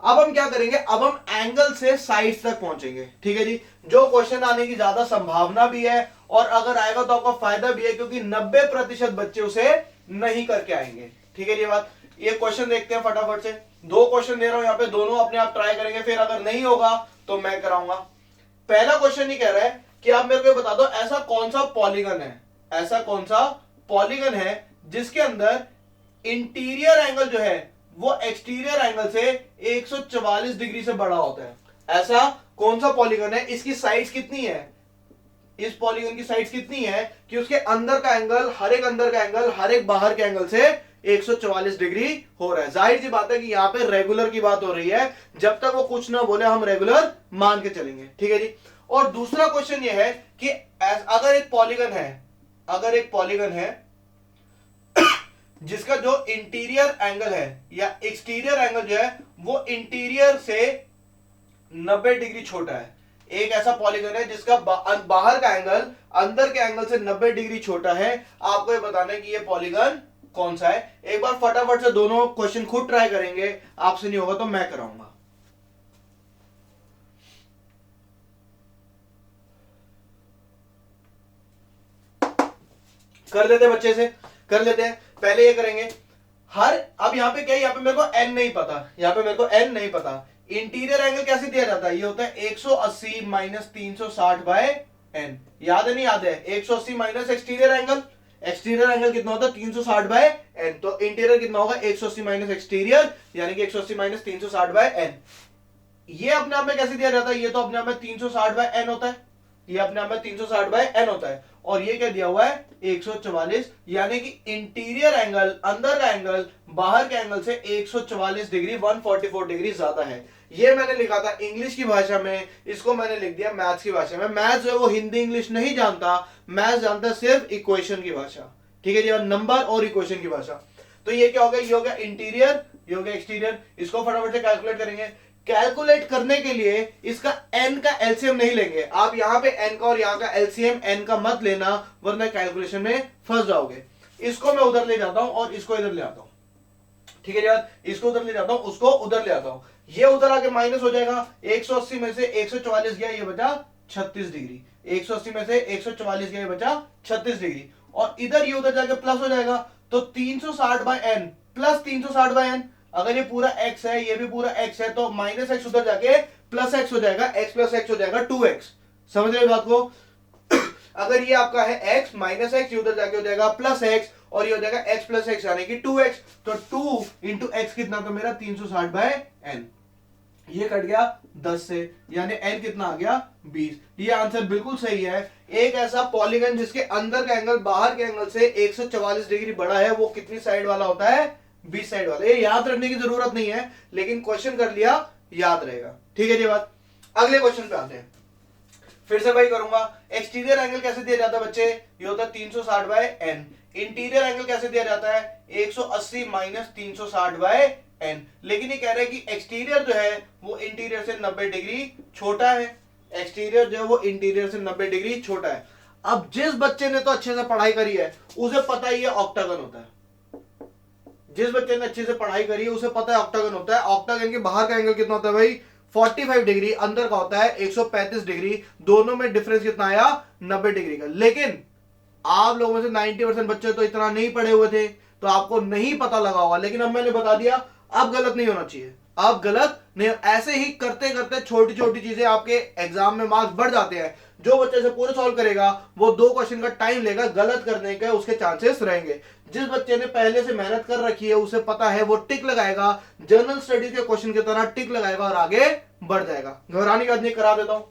अब हम क्या करेंगे, अब हम एंगल से साइड तक पहुंचेंगे। ठीक है जी, जो क्वेश्चन आने की ज्यादा संभावना भी है और अगर आएगा तो आपका फायदा भी है, क्योंकि 90% बच्चे उसे नहीं करके आएंगे। ठीक है जी बात। ये क्वेश्चन देखते हैं फटाफट से, दो क्वेश्चन दे रहा हूं यहाँ पे, दोनों अपने आप ट्राई करेंगे, फिर अगर नहीं होगा तो मैं कराऊंगा। पहला क्वेश्चन ही कह रहा है कि आप मेरे को बता दो ऐसा कौन सा पॉलीगन है, ऐसा कौन सा पॉलीगन है जिसके अंदर इंटीरियर एंगल जो है वो एक्सटीरियर एंगल से 144 डिग्री से बड़ा होता है। ऐसा कौन सा पॉलीगन है, इसकी साइड्स कितनी है, इस पॉलीगन की साइड्स कितनी है कि उसके अंदर का एंगल, हर एक अंदर का एंगल हर एक बाहर के एंगल से 144 डिग्री हो रहा है। जाहिर सी बात है कि यहां पे रेगुलर की बात हो रही है, जब तक वो कुछ ना बोले हम रेगुलर मान के चलेंगे। ठीक है जी। और दूसरा क्वेश्चन ये है कि अगर एक पॉलीगन है, अगर एक पॉलीगन है जिसका जो इंटीरियर एंगल है या एक्सटीरियर एंगल जो है वो इंटीरियर से 90 डिग्री छोटा है, एक ऐसा पॉलीगन है जिसका बाहर का एंगल अंदर के एंगल से 90 डिग्री छोटा है, आपको ये बताना है कि ये पॉलीगन कौन सा है। एक बार फटाफट से दोनों क्वेश्चन खुद ट्राई करेंगे, आपसे नहीं होगा तो मैं कराऊंगा। कर लेते हैं बच्चे से, कर लेते हैं। पहले ये करेंगे हर, अब यहां पे क्या है, यहां पे मेरे को एन नहीं पता, यहां पे मेरे को एन नहीं पता। इंटीरियर एंगल कैसे दिया जाता है, ये होता है 180 माइनस 360 बाय एन। याद है नहीं याद है, 180 minus exterior angle, exterior angle कितना होता है 360 बाय एन, तो इंटीरियर कितना होगा 180 माइनस एक्सटीरियर, यानी कि 180 माइनस 360 बाय एन। ये अपने आप में कैसे दिया जाता है, ये तो अपने आप में 360 बाय एन होता है, ये अपने आप में 360 बाय एन होता है, और ये क्या दिया हुआ है 144, यानी कि इंटीरियर एंगल अंदर का एंगल बाहर के एंगल से 144 डिग्री 144 डिग्री ज्यादा है। ये मैंने लिखा था इंग्लिश की भाषा में, इसको मैंने लिख दिया मैथ्स की भाषा में। मैथ्स जो है वो हिंदी इंग्लिश नहीं जानता, मैथ्स जानता है सिर्फ इक्वेशन की भाषा। ठीक है जी, नंबर और इक्वेशन की भाषा। तो ये क्या हो गया, ये हो गया इंटीरियर, ये हो गया एक्सटीरियर। इसको फटाफट से कैलकुलेट करेंगे। कैलकुलेट करने के लिए इसका n का एलसीएम नहीं लेंगे आप, यहां पे n का और यहां का एलसीएम n का मत लेना, वरना कैलकुलेशन में फंस जाओगे। इसको मैं उधर ले जाता हूं और इसको इधर ले आता हूं। ठीक है यार, इसको उधर ले जाता हूं, उसको उधर ले आता हूं, ये उधर आके माइनस हो जाएगा। 180 में से 144 गया, ये बचा 36 डिग्री। 180 में से 144 गया, ये बचा 36 डिग्री, और इधर ये उधर जाके प्लस हो जाएगा, तो 360 by n plus 360 by n. अगर ये पूरा x है, ये भी पूरा x है, तो माइनस एक्स उधर जाके प्लस x हो जाएगा, x प्लस एक्स हो जाएगा 2x। समझ रहे बात को? अगर ये आपका है x माइनस एक्स, उधर जाके हो जाएगा प्लस x, और ये हो जाएगा x प्लस एक्स यानी कि 2x। तो 2 इंटू एक्स कितना था मेरा 360 बाय एन, ये कट गया 10 से, यानी n कितना आ गया 20। ये आंसर बिल्कुल सही है। एक ऐसा पॉलीगन जिसके अंदर का एंगल बाहर के एंगल से 144 डिग्री बड़ा है, वो कितनी साइड वाला होता है 20 साइड वाला। ये याद रखने की जरूरत नहीं है, लेकिन क्वेश्चन कर लिया याद रहेगा। ठीक है जी बात। अगले क्वेश्चन पे आते हैं, फिर से वही करूंगा। एक्सटीरियर एंगल कैसे दिया जाता है बच्चे, ये होता है 360 बाय एन। इंटीरियर एंगल कैसे दिया जाता है 180 माइनस 360 बाय एन। लेकिन ये कह रहे हैं कि एक्सटीरियर जो है वो इंटीरियर से 90 डिग्री छोटा है, एक्सटीरियर जो है वो इंटीरियर से 90 डिग्री छोटा है। अब जिस बच्चे ने तो अच्छे से पढ़ाई करी है उसे पता ही है ऑक्टागन होता है, जिस बच्चे ने अच्छे से पढ़ाई करी है उसे पता है ऑक्टागन होता है। ऑक्टागन के बाहर का एंगल कितना होता है भाई 45 डिग्री, अंदर का होता है 135 डिग्री, दोनों में डिफरेंस कितना आया 90 डिग्री का। लेकिन आप लोगों में से 90% बच्चे तो इतना नहीं पढ़े हुए थे, तो आपको नहीं पता लगा होगा, लेकिन अब मैंने बता दिया, अब गलत नहीं होना चाहिए, अब गलत नहीं। ऐसे ही करते करते छोटी छोटी चीजें आपके एग्जाम में मार्क्स बढ़ जाते हैं। जो बच्चे से पूरे सॉल्व करेगा वो 2 क्वेश्चन का टाइम लेगा, गलत करने के उसके चांसेस रहेंगे। जिस बच्चे ने पहले से मेहनत कर रखी है उसे पता है, वो टिक लगाएगा, जनरल स्टडी के क्वेश्चन की तरह टिक लगाएगा और आगे बढ़ जाएगा। घबराने की बात नहीं, करा देता हूं।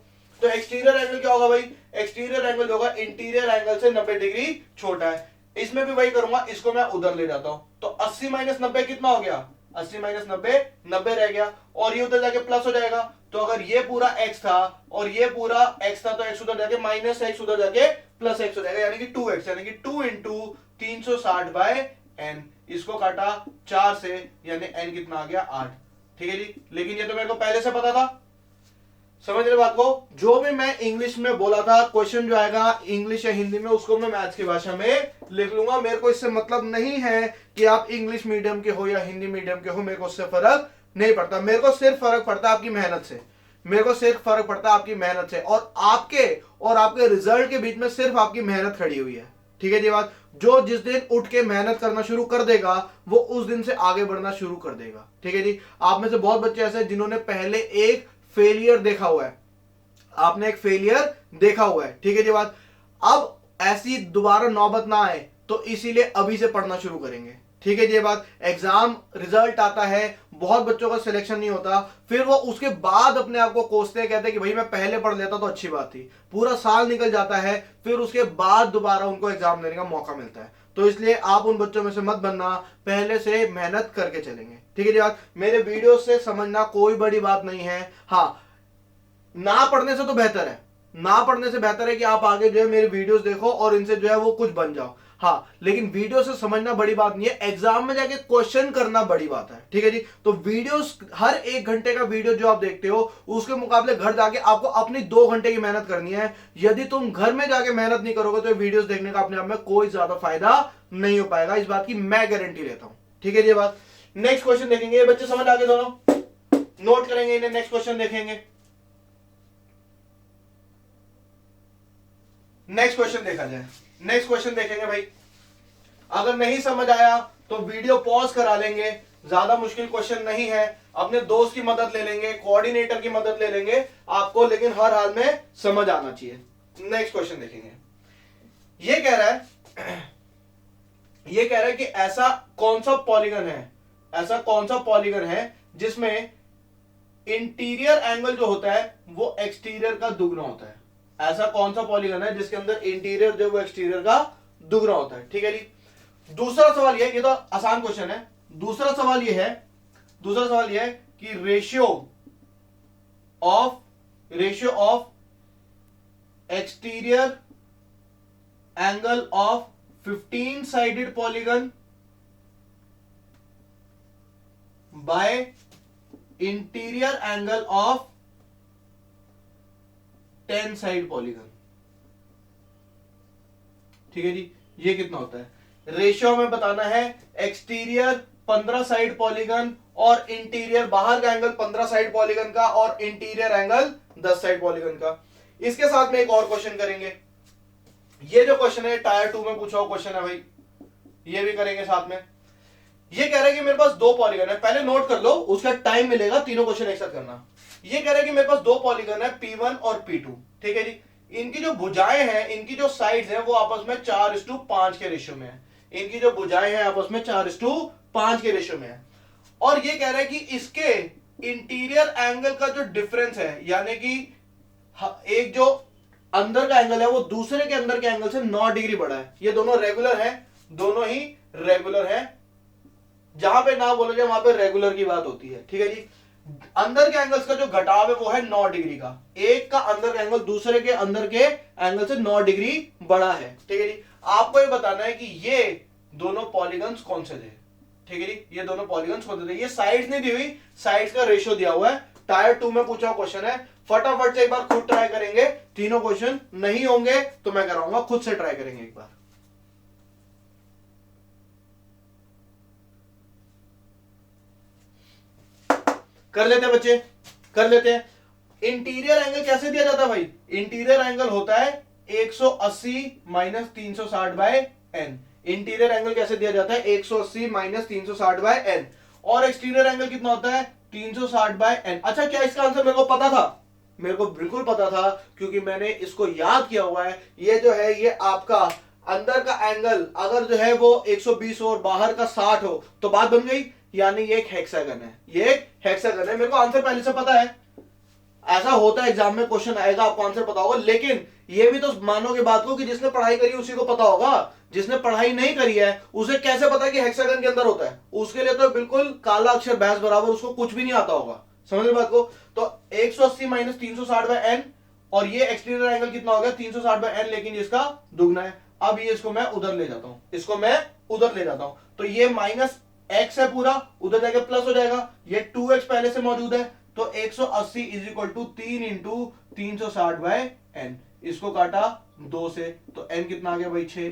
तो एक्सटीरियर एंगल क्या होगा भाई, एक्सटीरियर एंगल होगा इंटीरियर एंगल से 90 डिग्री छोटा है। इसमें भी वही करूंगा, इसको मैं उधर ले जाता हूं, तो 80 माइनस 90 कितना हो गया 80 माइनस 90 90 रह गया, और ये उधर जाके प्लस हो जाएगा। तो अगर ये पूरा x था और ये पूरा x था, तो x उधर जाके माइनस एक्स उधर जाके प्लस एक्स हो जाएगा, यानी कि 2x, यानी कि 2 इंटू 360 बाय एन। इसको काटा 4 से, यानी n कितना आ गया 8। ठीक है जी, लेकिन ये तो मेरे को पहले से पता था। समझ रहे बात को? जो भी मैं इंग्लिश में बोला था, क्वेश्चन जो आएगा इंग्लिश या हिंदी में, उसको मैं मैथ्स की भाषा में लिख लूंगा। मेरे को इससे मतलब नहीं है कि आप इंग्लिश मीडियम के हो या हिंदी मीडियम के हो, मेरे को उससे फर्क नहीं पड़ता। मेरे को सिर्फ फर्क पड़ता है आपकी मेहनत से, मेरे को सिर्फ फर्क पड़ता है आपकी मेहनत से, और आपके रिजल्ट के बीच में सिर्फ आपकी मेहनत खड़ी हुई है। ठीक है जी बात। जो जिस दिन उठ के मेहनत करना शुरू कर देगा वो उस दिन से आगे बढ़ना शुरू कर देगा। ठीक है जी। आप में से बहुत बच्चे ऐसे हैं जिन्होंने पहले एक फेलियर देखा हुआ है, आपने एक फेलियर देखा हुआ है। ठीक है जी बात। अब ऐसी दोबारा नौबत ना आए तो इसीलिए अभी से पढ़ना शुरू करेंगे। ठीक है जी बात। एग्जाम रिजल्ट आता है, बहुत बच्चों का सिलेक्शन नहीं होता, फिर वो उसके बाद अपने आप को कोसते हैं, कहते हैं कि भाई मैं पहले पढ़ लेता तो अच्छी बात थी। पूरा साल निकल जाता है, फिर उसके बाद दोबारा उनको एग्जाम देने का मौका मिलता है। तो इसलिए आप उन बच्चों में से मत बनना, पहले से मेहनत करके चलेंगे। ठीक है जी बात। मेरे वीडियो से समझना कोई बड़ी बात नहीं है। हाँ, ना पढ़ने से तो बेहतर है, ना पढ़ने से बेहतर है कि आप आगे जो है मेरे वीडियोस देखो और इनसे जो है वो कुछ बन जाओ। हाँ, लेकिन वीडियो से समझना बड़ी बात नहीं है, एग्जाम में जाके क्वेश्चन करना बड़ी बात है। ठीक है जी। तो वीडियोस, हर 1 घंटे का वीडियो जो आप देखते हो उसके मुकाबले घर जाके आपको अपनी 2 घंटे की मेहनत करनी है। यदि तुम घर में जाके मेहनत नहीं करोगे तो वीडियोस देखने का अपने आप में कोई ज्यादा फायदा नहीं हो पाएगा, इस बात की मैं गारंटी लेता हूं। ठीक है जी बात। नेक्स्ट क्वेश्चन देखेंगे, ये बच्चे समझ आगे दोनों नोट करेंगे इन्हें, नेक्स्ट क्वेश्चन देखेंगे। नेक्स्ट क्वेश्चन देखा जाए, नेक्स्ट क्वेश्चन देखेंगे भाई। अगर नहीं समझ आया तो वीडियो पॉज करा लेंगे, ज्यादा मुश्किल क्वेश्चन नहीं है, अपने दोस्त की मदद ले लेंगे, कोऑर्डिनेटर की मदद ले लेंगे आपको, लेकिन हर हाल में समझ आना चाहिए। नेक्स्ट क्वेश्चन देखेंगे। ये कह रहा है कि ऐसा कौन सा पॉलीगन है, ऐसा कौन सा पॉलीगन है जिसमें इंटीरियर एंगल जो होता है वो एक्सटीरियर का दुगना होता है। ऐसा कौन सा पॉलीगन है जिसके अंदर इंटीरियर जो वो एक्सटीरियर का दुगना होता है। ठीक है जी। दूसरा सवाल ये तो आसान क्वेश्चन है। दूसरा सवाल ये है कि ratio of exterior angle of 15 sided polygon bye interior angle of 10 side polygon. ठीक है जी। ये कितना होता है? रेशियो में बताना है, एक्सटीरियर 15 साइड पॉलीगन और इंटीरियर, बाहर का एंगल 15 साइड पॉलीगन का और इंटीरियर एंगल 10 साइड पॉलीगन का। इसके साथ में एक और क्वेश्चन करेंगे। ये जो क्वेश्चन है टायर 2 में पूछा हुआ क्वेश्चन है भाई, ये भी करेंगे साथ में। ये कह रहा है कि मेरे पास 2 पॉलीगन है, पहले नोट कर लो, उसका टाइम मिलेगा, तीनों क्वेश्चन एक साथ करना। ये कह रहा है कि मेरे पास 2 पॉलीगन है, P1 और P2। ठीक है जी। इनकी जो भुजाएं हैं, इनकी जो साइड्स हैं वो आपस में 4:5 के रेशियो में है। इनकी जो भुजाएं हैं आपस में 4:5 के रेशियो में है। और ये कह रहा है कि इसके इंटीरियर एंगल का जो डिफरेंस है, यानी कि एक जो अंदर का एंगल है वो दूसरे के अंदर के एंगल से 9 डिग्री बड़ा है। ये दोनों रेगुलर है, दोनों ही रेगुलर है। जहां पे ना बोला जाए वहां पे रेगुलर की बात होती है। ठीक है जी। अंदर के एंगल्स का जो घटाव है वो है 9 डिग्री का। एक का अंदर का एंगल दूसरे के अंदर के एंगल से 9 डिग्री बड़ा है। ठीक है जी। आपको ये बताना है कि ये दोनों पॉलीगन्स कौन से थे। ठीक है जी। ये दोनों पॉलीगन्स कौन से थे। ये साइड्स नहीं दी हुई, साइड्स का रेशियो दिया हुआ है। टायर 2 में पूछा क्वेश्चन है, फटाफट से एक बार खुद ट्राई करेंगे। तीनों क्वेश्चन नहीं होंगे तो मैं कराऊंगा, खुद से ट्राई करेंगे एक बार। कर लेते हैं बच्चे, कर लेते हैं। इंटीरियर एंगल कैसे दिया जाता है भाई? इंटीरियर एंगल होता है 180 minus 360 by n. Interior angle कैसे दिया जाता है? 180 माइनस 360 बाय एन। और एक्सटीरियर एंगल कितना होता है? 360 बाय एन। अच्छा, क्या इसका आंसर मेरे को पता था? मेरे को बिल्कुल पता था, क्योंकि मैंने इसको याद किया हुआ है। ये जो है ये आपका अंदर का एंगल अगर जो है वो 120 और बाहर का 60 हो तो बात बन गई, यानी ये एक हेक्सागन है। ये एक हेक्सागन है। मेरे को आंसर पहले से पता है, ऐसा होता है एग्जाम में, क्वेश्चन आएगा आपको आंसर पता होगा। लेकिन ये भी तो मानोगे बात को कि जिसने पढ़ाई करी उसी को पता होगा, जिसने पढ़ाई नहीं करी है उसे कैसे पता कि हेक्सागन के अंदर होता है? उसके लिए तो बिल्कुल काला अक्षर भैंस बराबर, उसको कुछ भी नहीं आता होगा। समझ रहे बात को? तो 180 माइनस 360 बाय एन, और ये एक्सटीरियर एंगल कितना हो गया? 360 बाय एन, लेकिन इसका दुगना है। अब ये इसको मैं उधर ले जाता हूं, इसको मैं उधर ले जाता हूं, तो ये माइनस एक्स है पूरा, उधर जाके प्लस हो जाएगा। ये 2x पहले से मौजूद है, तो 180 is equal to 3 into 360 by n. इसको काटा 2 से, तो n कितना आ गया भाई? 6।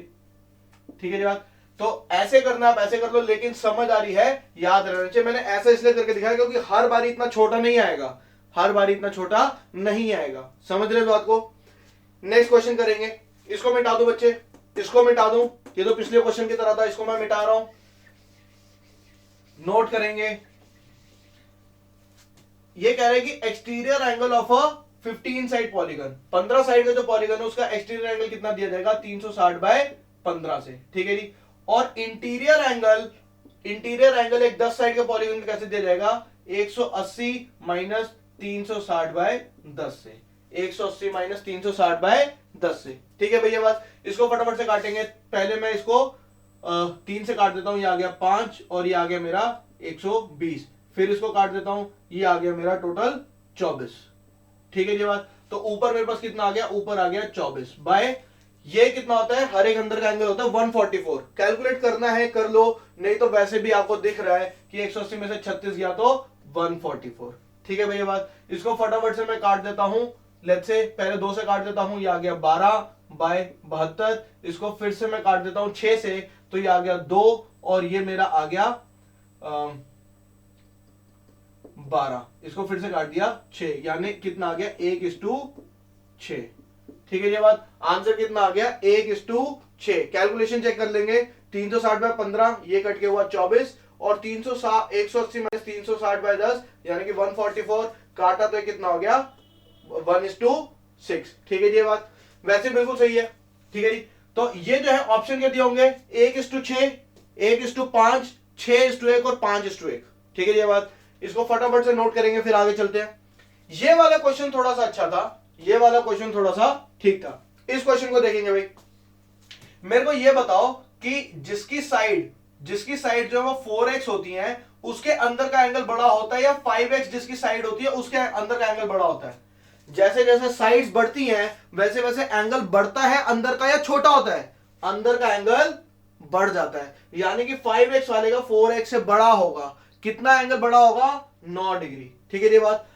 ठीक है जी बात। तो ऐसे करना, आप ऐसे कर लो, लेकिन समझ आ रही है, याद रहना चाहिए। मैंने ऐसा इसलिए करके दिखाया क्योंकि हर बार इतना छोटा नहीं आएगा, हर बार इतना छोटा नहीं आएगा। समझ रहे हो बात को? नेक्स्ट क्वेश्चन करेंगे। इसको मिटा दो बच्चे, इसको मिटा दूं, ये तो पिछले क्वेश्चन की तरह था, इसको मैं मिटा रहा हूं। नोट करेंगे, ये कह रहे हैं कि exterior angle of a 15 side polygon, 15 side का जो पॉलीगन है उसका एक्सटीरियर एंगल कितना दिया जाएगा, 360 बाय 15 से, ठीक है जी। और इंटीरियर एंगल एक 10 साइड के पॉलीगन का कैसे दिया जाएगा, 180 माइनस 360 बाय 10 से, 180 माइनस 360 बाय 10 से, ठीक है भैया बात। इसको फटाफट से काटेंगे। पहले मैं इसको 3 से काट देता हूं, ये आ गया 5 और ये आ गया मेरा 120, फिर इसको काट देता हूं, ये आ गया मेरा टोटल 24, ठीक है जी बात। तो ऊपर मेरे पास कितना आ गया, ऊपर आ गया 24 बाय, ये कितना होता है, हर एक अंदर का एंगल होता है 144। कैलकुलेट करना है कर लो, नहीं तो वैसे भी आपको दिख रहा है कि 180 में से 36 गया तो 144, ठीक है भैया बात। इसको फटाफट से मैं काट देता हूं, लेट्स से पहले 2 से काट देता हूं, ये आ गया 12 बाय 72, इसको फिर से मैं काट देता हूं 6 से, तो ये आ गया 2 और ये मेरा आ गया 12, इसको फिर से काट दिया 6, यानी कितना आ गया 1:6, ठीक है ये बात। आंसर कितना आ गया 1:6। कैलकुलेशन चेक कर लेंगे, 360 बाय 15 ये कट के हुआ 24 और 180 माइनस 360 बाय 10 यानी कि 144, काटा तो कितना हो गया 1:6, ठीक है ये बात। वैसे बिल्कुल सही है, ठीक है जी। तो ये जो है ऑप्शन क्या दिए होंगे, 1:6, 1:5, 6:1 और 5:1, ठीक है ये बात। इसको फटाफट से नोट करेंगे, फिर आगे चलते हैं। ये वाला क्वेश्चन थोड़ा सा अच्छा था, ये वाला क्वेश्चन थोड़ा सा ठीक था। इस क्वेश्चन को देखेंगे भाई। मेरे को ये बताओ कि जिसकी साइड जो है वो 4x होती है, उसके अंदर का एंगल बड़ा होता है या 5x जिसकी साइड होती है उसके अंदर का एंगल बड़ा होता है। जैसे जैसे साइड्स बढ़ती हैं वैसे वैसे एंगल बढ़ता है अंदर का या छोटा होता है, अंदर का एंगल बढ़ जाता है, यानी कि 5x वाले का 4x से बड़ा होगा। कितना एंगल बड़ा होगा, 9 डिग्री, ठीक है ये बात।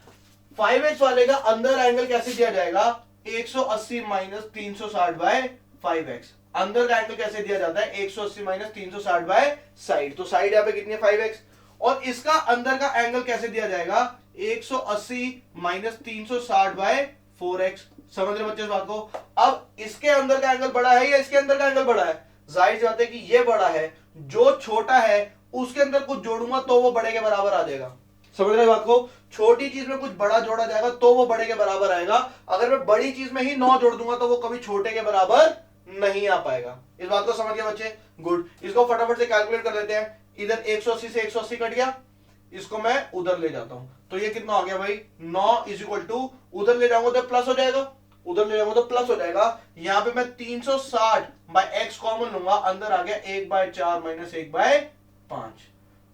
5x वाले का अंदर एंगल कैसे दिया जाएगा, 180 माइनस 360 बाय 5x। अंदर का एंगल कैसे दिया जाता है, 180 माइनस 360 बाय साइड, तो साइड यहां पे कितनी है 5x। और इसका अंदर का एंगल कैसे दिया जाएगा, 180 माइनस 360 बाय 4x। समझ रहे बच्चे इस बात को? अब इसके अंदर का एंगल बड़ा है या इसके अंदर का एंगल बड़ा है, जाहिर सी बात है कि ये बड़ा है, जो छोटा है उसके अंदर कुछ जोड़ूंगा तो वो बड़े के बराबर आ जाएगा। समझ रहे बात को? छोटी चीज में कुछ बड़ा जोड़ा जाएगा तो वो बड़े के बराबर आएगा। अगर मैं बड़ी चीज में ही 9 जोड़ दूंगा तो वो कभी छोटे के बराबर नहीं आ पाएगा। इस बात को समझ गए बच्चे? गुड। इसको फटाफट से कैलकुलेट कर लेते हैं। इधर 180 से 180 कट गया, इसको मैं उधर ले जाता हूं तो ये कितना हो गया भाई, 9 इज इक्वल टू, उधर ले जाऊंगा तो प्लस हो जाएगा, उधर ले जाऊंगा तो प्लस हो जाएगा। यहां पे मैं 360 बाय x कॉमन लूंगा, अंदर आ गया 1/4 माइनस 1/5।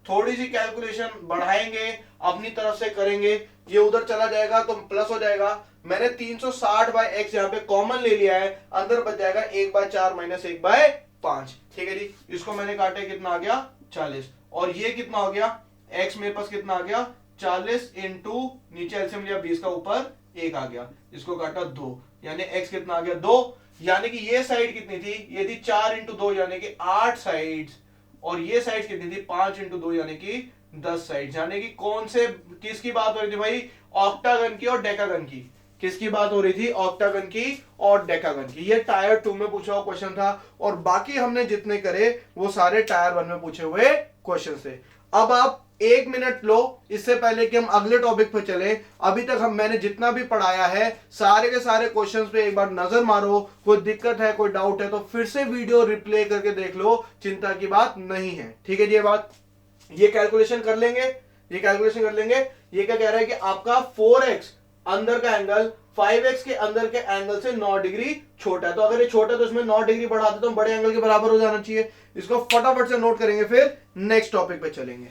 थोड़ी सी कैलकुलेशन बढ़ाएंगे, अपनी तरफ से करेंगे, ये उधर चला जाएगा तो प्लस हो जाएगा। मैंने 360 बाय x यहाँ पे कॉमन ले लिया है, अंदर बच जाएगा 1/4 माइनस 1/5, ठीक है जी। इसको मैंने काटे, कितना आ गया 40, और ये कितना हो गया, x मेरे पास कितना आ गया 40 इंटू नीचे एलसीएम लिया 20 का, ऊपर 1 आ गया, इसको काटा 2, यानी x कितना आ गया 2, यानी कि ये साइड कितनी थी, ये थी 4 इंटू 2 यानी कि 8 साइड्स, और ये साइड कितनी थी 5 इंटू 2 यानी कि 10 साइड। यानी कि कौन से, किसकी बात हो रही थी भाई, ऑक्टागन की और डेकागन की। किसकी बात हो रही थी, ऑक्टागन की और डेकागन की। ये टायर 2 में पूछा हुआ क्वेश्चन था, और बाकी हमने जितने करे वो सारे टायर 1 में पूछे हुए क्वेश्चन थे। अब आप 1 मिनट लो, इससे पहले कि हम अगले टॉपिक पे चले। अभी तक मैंने जितना भी पढ़ाया है सारे के सारे क्वेश्चंस पे एक बार नजर मारो, कोई दिक्कत है कोई डाउट है तो फिर से वीडियो रिप्ले करके देख लो, चिंता की बात नहीं है, ठीक है जी। ये बात, ये कैलकुलेशन कर लेंगे, ये कैलकुलेशन कर लेंगे। ये क्या कह रहा है कि आपका 4x अंदर का एंगल 5x के अंदर के एंगल से 9 डिग्री छोटा है, तो अगर ये छोटा है तो इसमें 9 डिग्री बढ़ाते तो बड़े एंगल के बराबर हो जाना चाहिए। इसको फटाफट से नोट करेंगे, फिर नेक्स्ट टॉपिक पे चलेंगे।